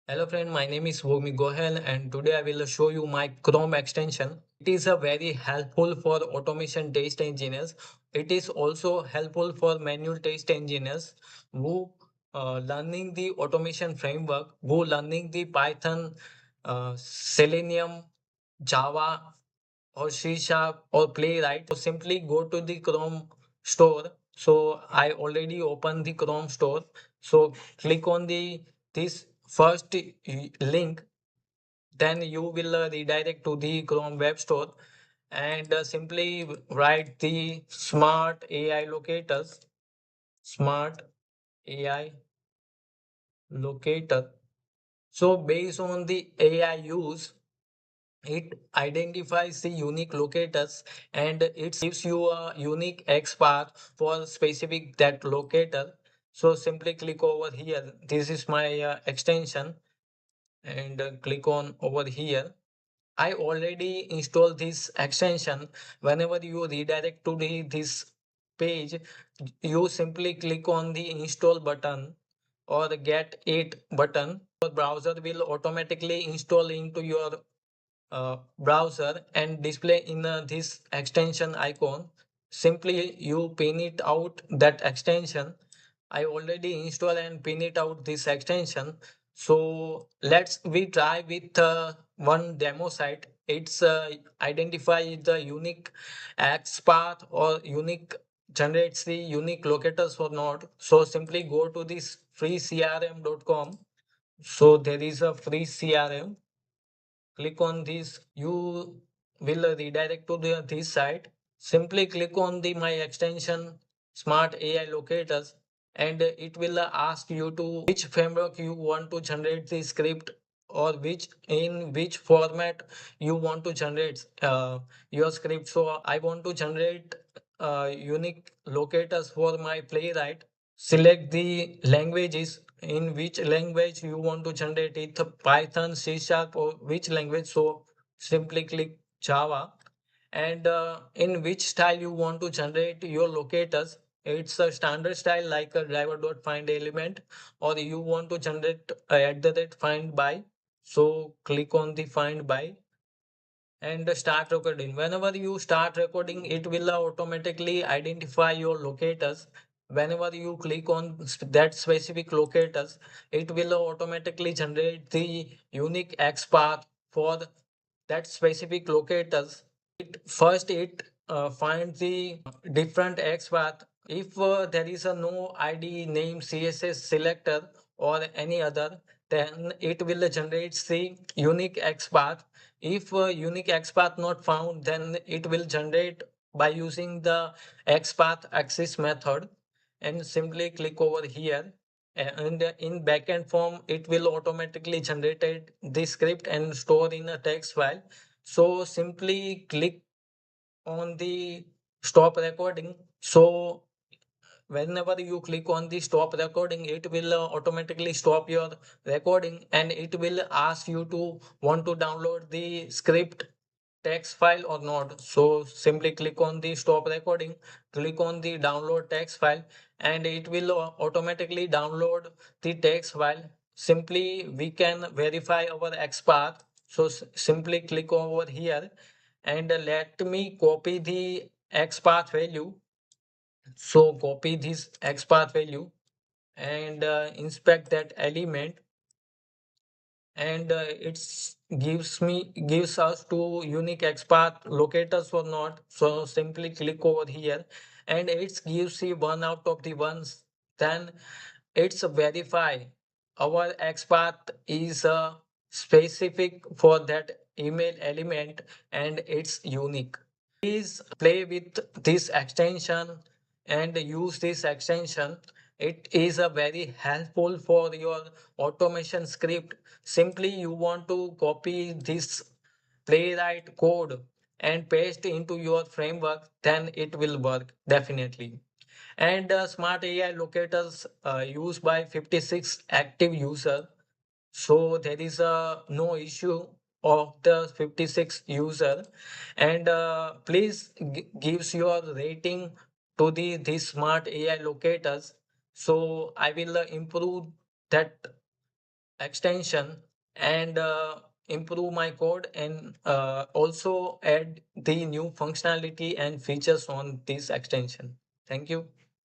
Hello friend, my name is Vomi Gohel and today I will show you my Chrome extension. It is a very helpful for automation test engineers. It is also helpful for manual test engineers who learning the automation framework, who learning the Python, Selenium, Java or C Sharp or Playwright. So simply go to the Chrome store. So I already opened the Chrome store. So click on the this first link, then you will redirect to the Chrome web store and simply write the Smart AI Locators, Smart AI Locator. So based on the AI use, it identifies the unique locators and it gives you a unique XPath for specific that locator. So simply click over here. This is my extension and click on over here. I already installed this extension. Whenever you redirect to this page, you simply click on the install button or the get it button. Your browser will automatically install into your browser and display in this extension icon. Simply you pin it out that extension. I already install and pin it out this extension. So let's we try with one demo site. It's identify the unique XPath or unique generates the unique locators or not. So simply go to this freecrm.com. So there is a free CRM. Click on this. You will redirect to this site. Simply click on the my extension Smart AI Locators and it will ask you to which framework you want to generate the script or which format you want to generate your script. So I want to generate unique locators for my playwright. Select the languages in which language you want to generate it, Python, C Sharp, or which language. So simply click Java. And in which style you want to generate your locators. It's a standard style like a driver.find element, or you want to generate at the rate find by. So click on the find by and start recording. Whenever you start recording, it will automatically identify your locators. Whenever you click on that specific locators, it will automatically generate the unique XPath for that specific locators. It finds the different XPath. If there is a no ID name CSS selector or any other, then it will generate the unique XPath. If unique XPath not found, then it will generate by using the XPath access method and simply click over here. And in backend form, it will automatically generate the script and store in a text file. So simply click on the stop recording. So whenever you click on the stop recording, it will automatically stop your recording and it will ask you to want to download the script text file or not. So simply click on the stop recording, click on the download text file and it will automatically download the text file. Simply we can verify our XPath. So simply click over here and let me copy the XPath value. So copy this XPath value and inspect that element and it's gives us two unique XPath locators or not. So simply click over here and it gives you one out of the ones. Then it's verify our XPath is specific for that email element and it's unique. Please play with this extension and use this extension. It is a very helpful for your automation script. Simply you want to copy this playwright code and paste into your framework, then it will work definitely. And smart AI locators used by 56 active user. So there is no issue of the 56 user and please gives your rating to the this smart AI locators. So I will improve that extension and improve my code, and also add the new functionality and features on this extension. Thank you.